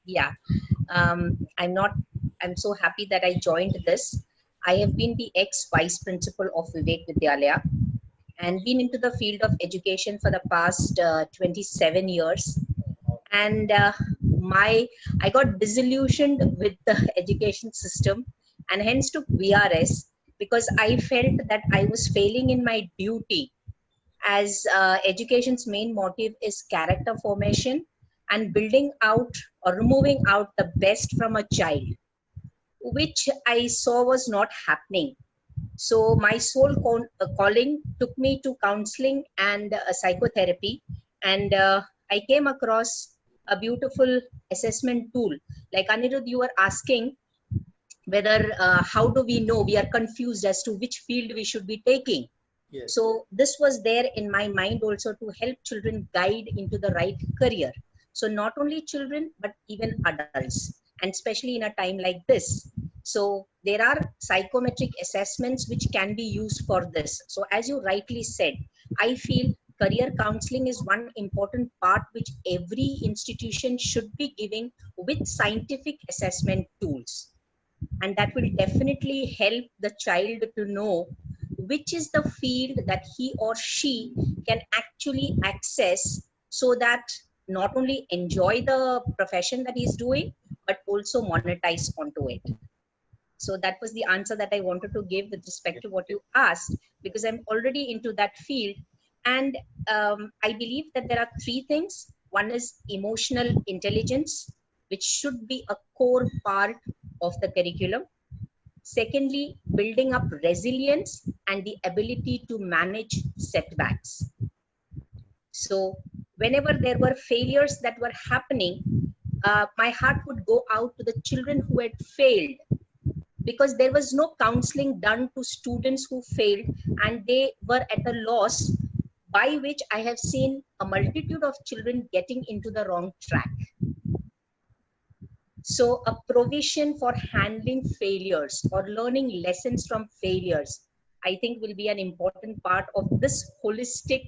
Yeah, I'm so happy that I joined this. I have been the ex-vice principal of Vivek Vidyalaya and been into the field of education for the past 27 years. And I got disillusioned with the education system and hence took VRS because I felt that I was failing in my duty as education's main motive is character formation and building out or removing out the best from a child, which I saw was not happening. So my calling took me to counseling and psychotherapy, and I came across a beautiful assessment tool. Like Anirudh, you were asking whether how do we know, we are confused as to which field we should be taking. Yes. So this was there in my mind also to help children guide into the right career. So not only children, but even adults, and especially in a time like this. So there are psychometric assessments which can be used for this. So as you rightly said, I feel career counseling is one important part which every institution should be giving with scientific assessment tools, and that will definitely help the child to know which is the field that he or she can actually access, so that not only enjoy the profession that he's doing but also monetize onto it. So that was the answer that I wanted to give with respect to what you asked, because I'm already into that field. And I believe that there are three things. One is emotional intelligence, which should be a core part of the curriculum. Secondly, building up resilience and the ability to manage setbacks. So whenever there were failures that were happening, my heart would go out to the children who had failed, because there was no counseling done to students who failed and they were at a loss, by which I have seen a multitude of children getting into the wrong track. So a provision for handling failures or learning lessons from failures, I think will be an important part of this holistic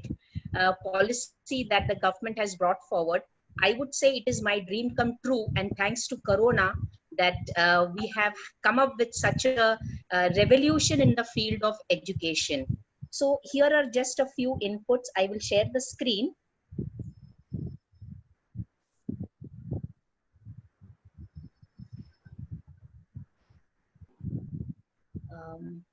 policy that the government has brought forward. I would say it is my dream come true, and thanks to Corona that we have come up with such a revolution in the field of education. So here are just a few inputs. I will share the screen. Um,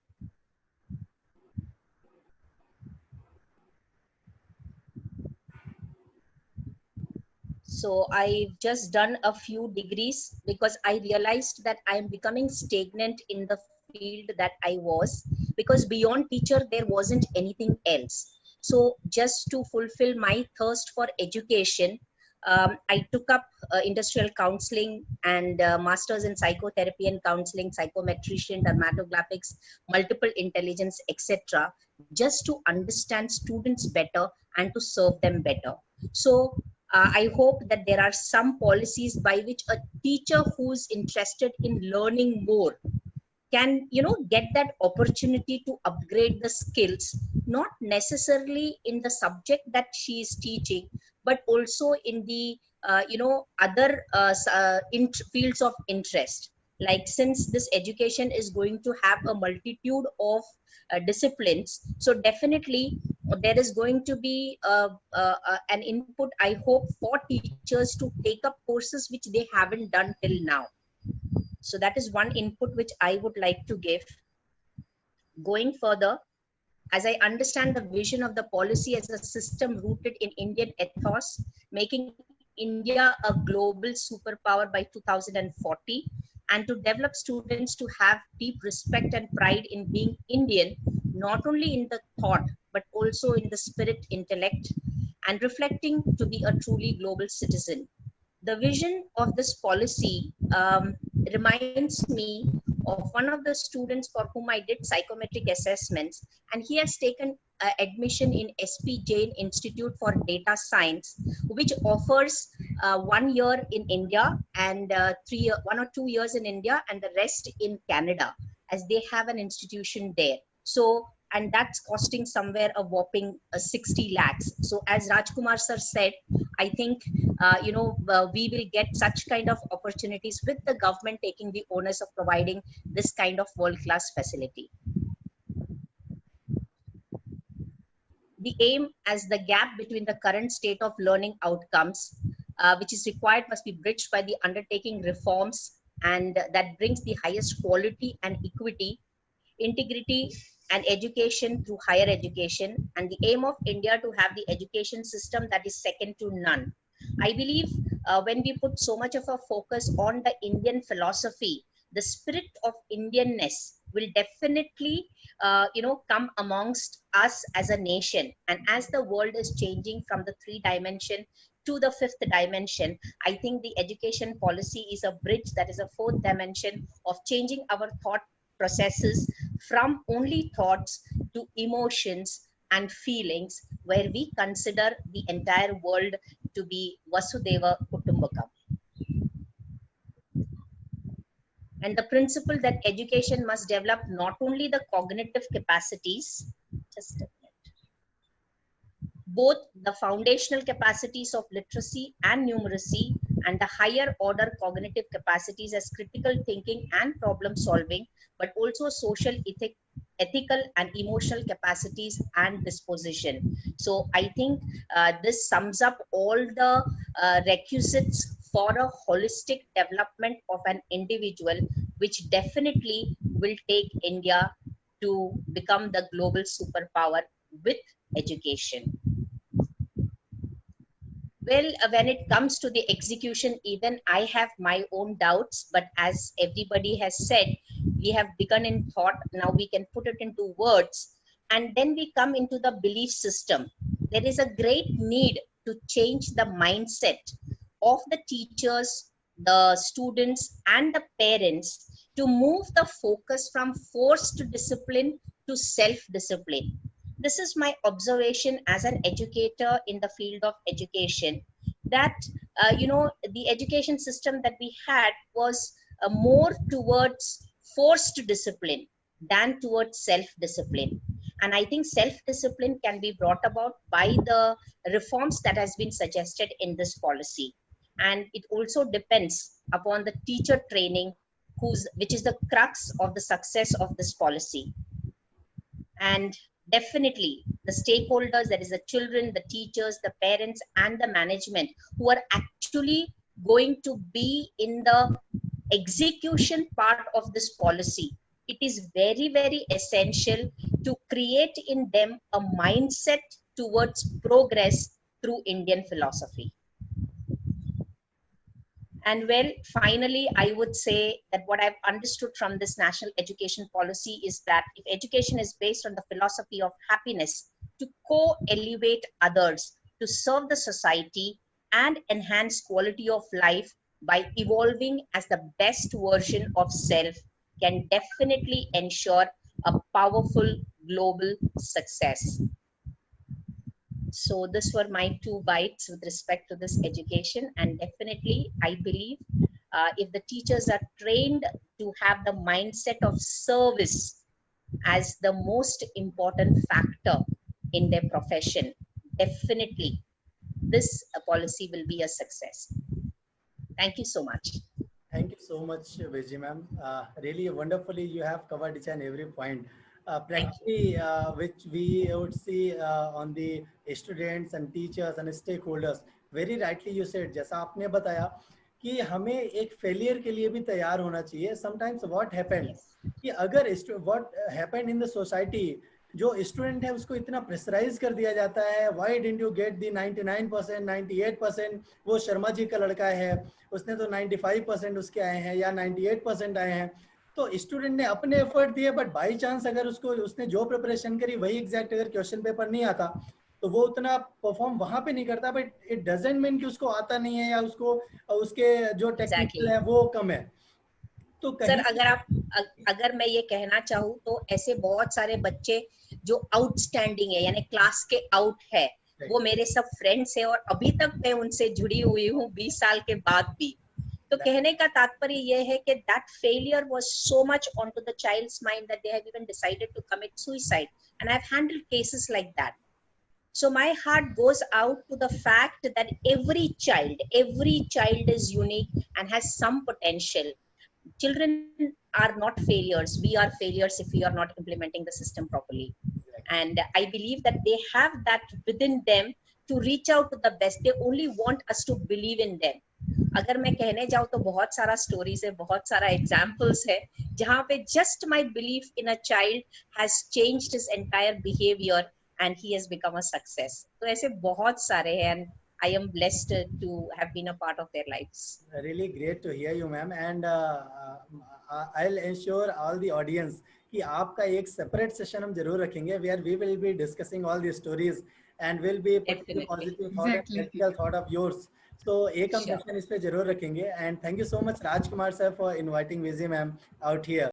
So I've just done a few degrees because I realized that I'm becoming stagnant in the field that I was, because beyond teacher, there wasn't anything else. So just to fulfill my thirst for education, I took up industrial counseling and masters in psychotherapy and counseling, psychometrician, dermatographics, multiple intelligence, etc., just to understand students better and to serve them better. So I hope that there are some policies by which a teacher who's interested in learning more can, get that opportunity to upgrade the skills, not necessarily in the subject that she is teaching, but also in the other fields of interest. Like, since this education is going to have a multitude of disciplines, so definitely there is going to be an input, I hope, for teachers to take up courses which they haven't done till now. So that is one input which I would like to give. Going further, as I understand the vision of the policy as a system rooted in Indian ethos, making India a global superpower by 2040, and to develop students to have deep respect and pride in being Indian, not only in the thought, but also in the spirit, intellect, and reflecting to be a truly global citizen. The vision of this policy reminds me of one of the students for whom I did psychometric assessments, and he has taken admission in SP Jain Institute for Data Science, which offers 1 year in India and 1 or 2 years in India and the rest in Canada, as they have an institution there. So and that's costing somewhere a whopping 60 lakhs. So as Rajkumar sir said, I think we will get such kind of opportunities with the government taking the onus of providing this kind of world class facility. The aim as the gap between the current state of learning outcomes, which is required, must be bridged by the undertaking reforms, and that brings the highest quality and equity, integrity and education through higher education, and the aim of India to have the education system that is second to none. I believe when we put so much of a focus on the Indian philosophy, the spirit of Indianness will definitely come amongst us as a nation. And as the world is changing from the three dimension to the fifth dimension, I think the education policy is a bridge that is a fourth dimension of changing our thought processes from only thoughts to emotions and feelings, where we consider the entire world to be Vasudeva Kutumbakam. And the principle that education must develop not only the cognitive capacities, just a minute, both the foundational capacities of literacy and numeracy, and the higher order cognitive capacities as critical thinking and problem solving, but also social ethical and emotional capacities and disposition. So I think this sums up all the requisites for a holistic development of an individual, which definitely will take India to become the global superpower with education. Well, when it comes to the execution, even I have my own doubts, but as everybody has said, we have begun in thought, now we can put it into words, and then we come into the belief system. There is a great need to change the mindset of the teachers, the students, and the parents to move the focus from forced discipline to self-discipline. This is my observation as an educator in the field of education, that the education system that we had was more towards forced discipline than towards self-discipline. And I think self-discipline can be brought about by the reforms that has been suggested in this policy. And it also depends upon the teacher training, which is the crux of the success of this policy. And definitely the stakeholders, that is the children, the teachers, the parents, and the management, who are actually going to be in the execution part of this policy, it is very, very essential to create in them a mindset towards progress through Indian philosophy. And well, finally, I would say that what I've understood from this national education policy is that if education is based on the philosophy of happiness, to co-elevate others, to serve the society, and enhance quality of life by evolving as the best version of self, can definitely ensure a powerful global success. So this were my 2 bites with respect to this education. And definitely, I believe if the teachers are trained to have the mindset of service as the most important factor in their profession, definitely this policy will be a success. Thank you so much. Thank you so much, Vijay ma'am. Really wonderfully, you have covered each and every point. Practically, which we would see on the students and teachers and stakeholders. Very rightly you said, जैसा आपने बताया कि हमें एक failure के लिए भी तैयार होना चाहिए. Sometimes what happened कि अगर what happened in the society, जो स्टूडेंट है उसको इतना प्रेशराइज कर दिया जाता है, why didn't you get the 99%, 98%, वो शर्मा जी का लड़का है, उसने तो 95% उसके आए हैं या 98% आए हैं. तो स्टूडेंट ने अपने एफर्ट दिए, बट बाई चांस अगर उसने जो प्रिपरेशन करी वही एग्जैक्ट अगर क्वेश्चन पेपर नहीं आता तो वो उतना परफॉर्म वहां पे नहीं करता. बट इट डजंट मीन कि उसको आता नहीं है या उसको उसके जो टेक्निकल है वो कम है. तो सर अगर मैं ये कहना चाहूँ तो ऐसे बहुत सारे बच्चे जो आउटस्टैंडिंग है, यानी क्लास के आउट है, वो मेरे सब फ्रेंड्स है और अभी तक मैं उनसे जुड़ी हुई हूँ 20 साल के बाद भी. तो कहने का तात्पर्य यह है कि that failure was so much onto the child's mind that they have even decided to commit suicide, and I've handled cases like that. So my heart goes out to the fact that every child is unique and has some potential. Children are not failures. We are failures if we are not implementing the system properly. Exactly. And I believe that they have that within them to reach out to the best. They only want us to believe in them. अगर मैं कहने जाऊँ तो बहुत सारा stories है, बहुत सारा एग्जाम्पल्स है जहाँ पे just my belief in a child has changed his entire behaviour and he has become a success. तो ऐसे बहुत सारे हैं and I am blessed to have been a part of their lives. Really great to hear you, ma'am. And I'll ensure all the audience कि आपका एक separate session हम जरूर रखेंगे where we will be discussing all the stories and will be putting the Definitely. positive thought and critical thought of yours. So एक हम Sure. session इस पे जरूर रखेंगे. And thank you so much, Rajkumar sir, for inviting Vijay ma'am out here.